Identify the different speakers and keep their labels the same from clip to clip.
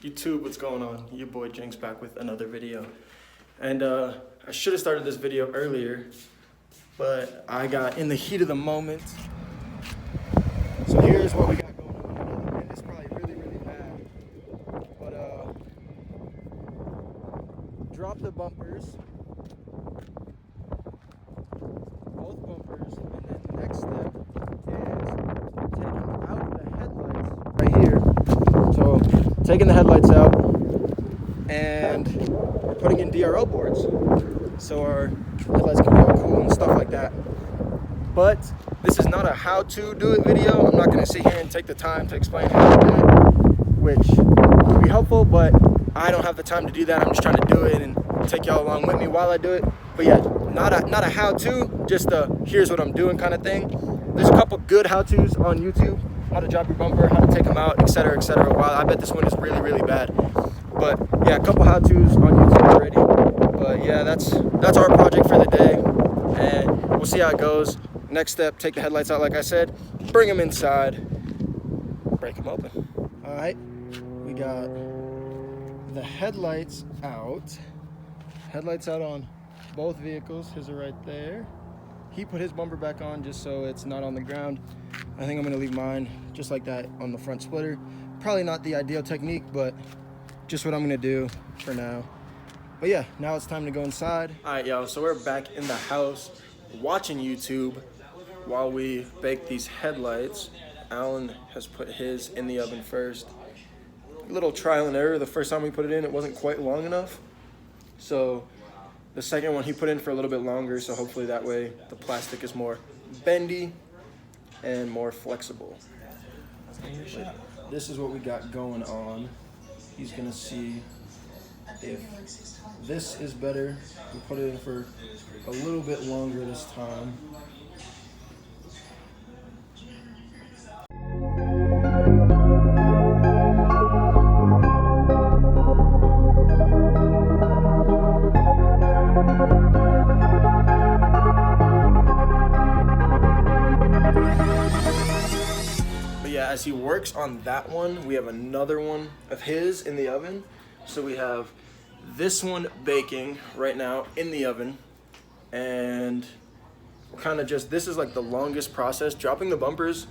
Speaker 1: YouTube, what's going on? Your boy Jinx back with another video. And I should have started this video earlier, but I got in the heat of the moment. So here's what we got going on. And it's probably really bad. But drop the bumpers. Both bumpers, and then the next step is taking out the headlights right here. So taking the headlights out, and we're putting in DRL boards so our headlights can be all cool and stuff like that. But this is not a how to do it video. I'm not going to sit here and take the time to explain how to do it, which would be helpful, but I don't have the time to do that. I'm just trying to do it and take y'all along with me while I do it. But yeah, not a how to, just a here's what I'm doing kind of thing. There's a couple good how to's on YouTube. How to drop your bumper, how to take them out, etc., etc. Wow, I bet this one is really bad. But yeah, a couple how-tos on YouTube already. But yeah, that's our project for the day, and we'll see how it goes. Next step, take the headlights out, like I said, bring them inside, break them open. All right, we got the headlights out. Headlights out on both vehicles. His are right there. He put his bumper back on just so it's not on the ground. I think I'm gonna leave mine just like that on the front splitter. Probably not the ideal technique, but just what I'm gonna do for now. But yeah, now it's time to go inside. All right, y'all, so we're back in the house watching YouTube while we bake these headlights. Alan has put his in the oven first. A little trial and error. The first time we put it in, it wasn't quite long enough. So the second one he put in for a little bit longer, so hopefully that way the plastic is more bendy and more flexible. This is what we got going on. He's gonna see if this is better. We put it in for a little bit longer this time. As he works on that one, we have another one of his in the oven. So we have this one baking right now in the oven, and kind of just, this is like the longest process. Dropping the bumpers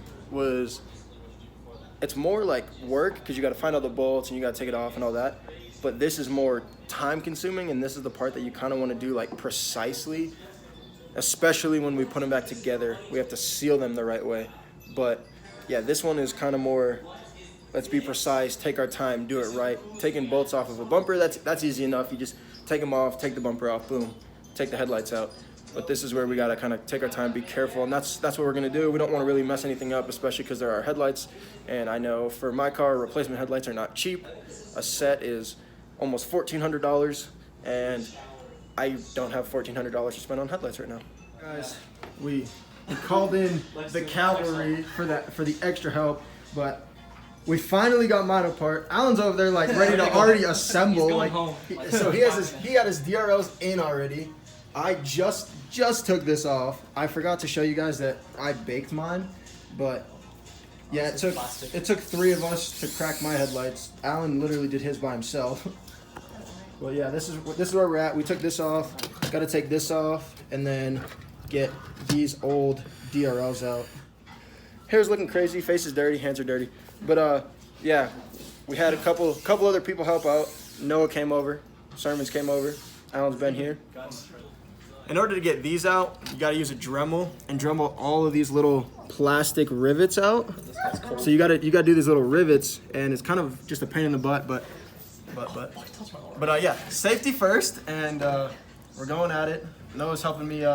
Speaker 1: it's more like work because you got to find all the bolts and you got to take it off and all that. But this is more time consuming, and this is the part that you kind of want to do like precisely, especially when we put them back together. We have to seal them the right way. But yeah, this one is kind of more, let's be precise, take our time, do it right. Taking bolts off of a bumper, that's easy enough. You just take them off, take the bumper off, boom, take the headlights out. But this is where we gotta kind of take our time, be careful, and that's what we're gonna do. We don't want to really mess anything up, especially because there are headlights. And I know for my car, replacement headlights are not cheap. A set is almost $1,400, and I don't have $1,400 to spend on headlights right now. Guys, we called in the cavalry for the extra help, but we finally got mine apart. Alan's over there like ready to already assemble. Like, so he got his DRLs in already. I just took this off. I forgot to show you guys that I baked mine, but yeah, it took 3 of us to crack my headlights. Alan literally did his by himself. Well, yeah, this is where we're at. We took this off. Got to take this off and then get these old DRLs out. Hair's looking crazy, face is dirty, hands are dirty. But yeah, we had a couple other people help out. Noah came over, Sermons came over, Alan's been here. In order to get these out, you gotta use a Dremel and Dremel all of these little plastic rivets out. So you gotta do these little rivets, and it's kind of just a pain in the butt, but yeah, safety first, and we're going at it. Noah's helping me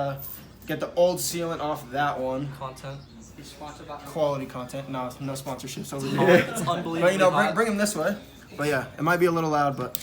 Speaker 1: get the old sealant off that one.
Speaker 2: Content. You sponsored that?
Speaker 1: Quality content. No sponsorships over here.
Speaker 2: It's unbelievable.
Speaker 1: But you know, bring them this way. But yeah, it might be a little loud, but.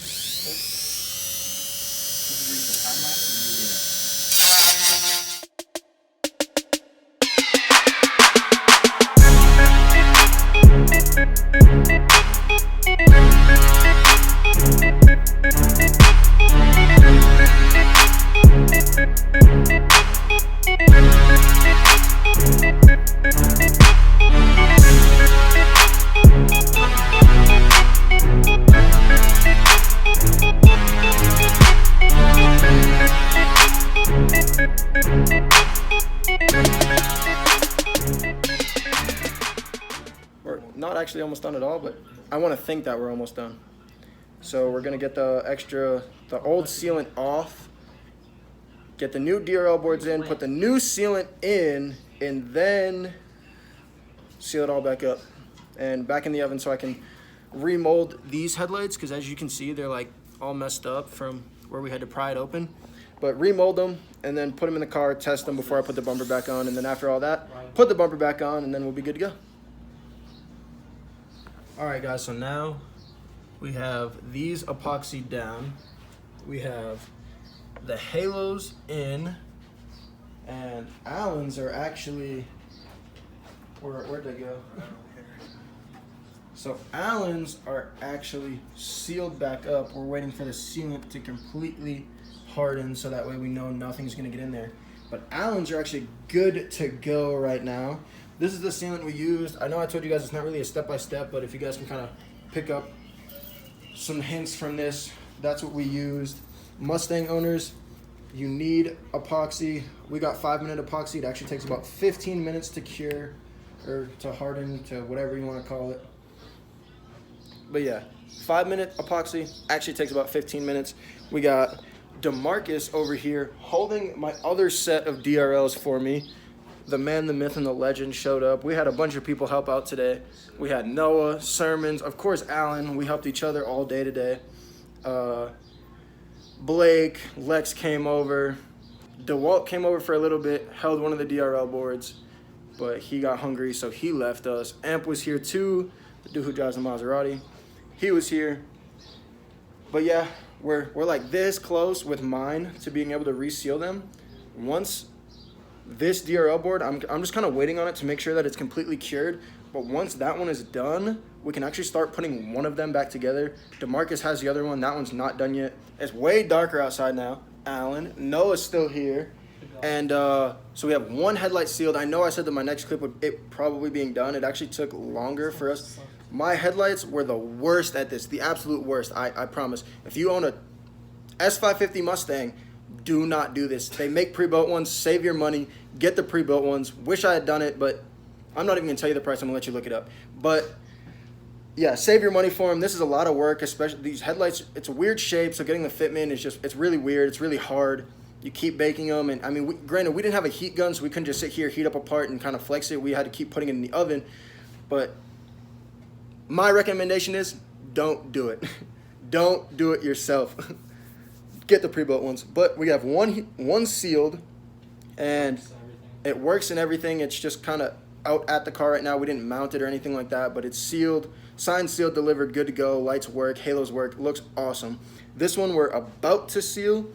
Speaker 1: actually almost done at all, but I want to think that we're almost done. So we're gonna get the old sealant off, get the new DRL boards in, put the new sealant in, and then seal it all back up and back in the oven so I can remold these headlights, because as you can see, they're like all messed up from where we had to pry it open. But remold them and then put them in the car, test them before I put the bumper back on, and then after all that, put the bumper back on, and then we'll be good to go. All right, guys, so now we have these epoxied down. We have the halos in, and Allen's are actually, where'd they go? So Allen's are actually sealed back up. We're waiting for the sealant to completely harden so that way we know nothing's gonna get in there. But Allen's are actually good to go right now. This is the sealant we used. I know I told you guys it's not really a step-by-step, but if you guys can kind of pick up some hints from this, that's what we used. Mustang owners, you need epoxy. We got 5-minute epoxy. It actually takes about 15 minutes to cure or to harden, to whatever you want to call it. But yeah, 5-minute epoxy actually takes about 15 minutes. We got DeMarcus over here holding my other set of DRLs for me. The man, the myth, and the legend showed up. We had a bunch of people help out today. We had Noah, Sermons, of course Alan. We helped each other all day today. Blake, Lex came over. DeWalt came over for a little bit, held one of the DRL boards, but he got hungry, so he left us. Amp was here too, the dude who drives the Maserati. He was here. But yeah, we're like this close with mine to being able to reseal them. Once this DRL board, I'm just kind of waiting on it to make sure that it's completely cured. But once that one is done, we can actually start putting one of them back together. DeMarcus has the other one. That one's not done yet. It's way darker outside now. Alan, Noah's still here. And so we have one headlight sealed. I know I said that my next clip would it probably being done. It actually took longer for us. My headlights were the worst at this, the absolute worst, I promise. If you own a S550 Mustang, do not do this. They make pre-built ones. Save your money. Get the pre-built ones. Wish I had done it, but I'm not even going to tell you the price. I'm going to let you look it up. But yeah, save your money for them. This is a lot of work, especially these headlights. It's a weird shape, so getting the fitment is just, it's really weird. It's really hard. You keep baking them. And I mean, granted, we didn't have a heat gun, so we couldn't just sit here, heat up a part, and kind of flex it. We had to keep putting it in the oven. But my recommendation is don't do it. Don't do it yourself. Get the pre-built ones. But we have one sealed, and it works and everything. It's just kind of out at the car right now. We didn't mount it or anything like that, but it's sealed, signed, sealed, delivered, good to go. Lights work, halos work, looks awesome. This one we're about to seal.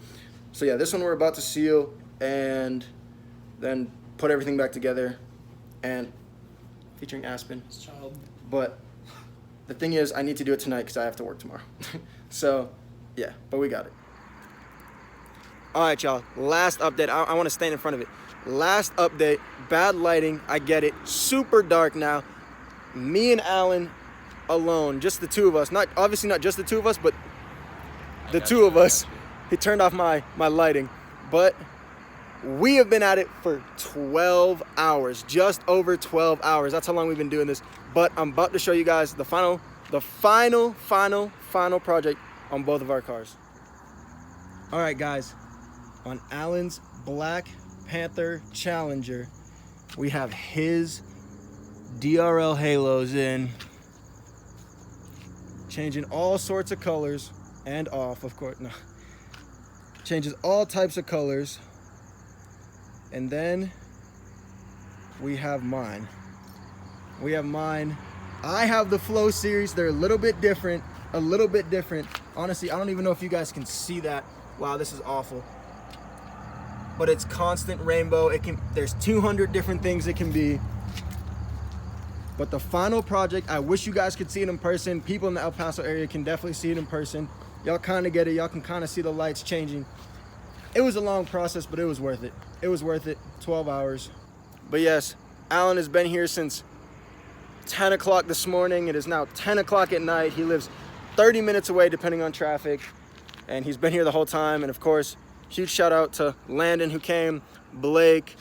Speaker 1: So yeah, this one we're about to seal and then put everything back together, and featuring Aspen. But the thing is, I need to do it tonight because I have to work tomorrow. So yeah, but we got it. All right, y'all, last update. I want to stand in front of it. Last update, bad lighting, I get it. Super dark now. Me and Alan alone, just the two of us. Obviously not just the two of us, but the two of us. He turned off my lighting. But we have been at it for 12 hours, just over 12 hours. That's how long we've been doing this. But I'm about to show you guys the final project on both of our cars. All right, guys, on Alan's Black Panther Challenger, we have his DRL halos in, changing all sorts of colors and off, of course. No, changes all types of colors. And then we have mine. I have the Flow series. They're a little bit different. Honestly, I don't even know if you guys can see that. Wow, this is awful. But it's constant rainbow. There's 200 different things it can be. But the final project, I wish you guys could see it in person. People in the El Paso area can definitely see it in person. Y'all kind of get it. Y'all can kind of see the lights changing. It was a long process, but it was worth it. It was worth it, 12 hours. But yes, Alan has been here since 10 o'clock this morning. It is now 10 o'clock at night. He lives 30 minutes away, depending on traffic. And he's been here the whole time. And of course, huge shout out to Landon who came, Blake,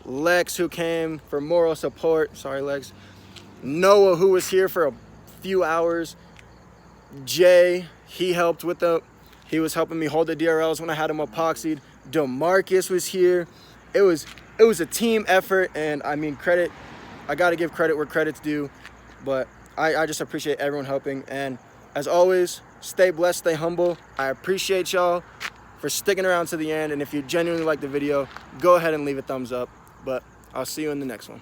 Speaker 1: Lex who came for moral support. Sorry, Lex. Noah, who was here for a few hours. Jay, he helped with he was helping me hold the DRLs when I had them epoxied. DeMarcus was here. It was a team effort, and I mean, I got to give credit where credit's due, but I just appreciate everyone helping. And as always, stay blessed, stay humble. I appreciate y'all for sticking around to the end, and if you genuinely like the video, go ahead and leave a thumbs up, but I'll see you in the next one.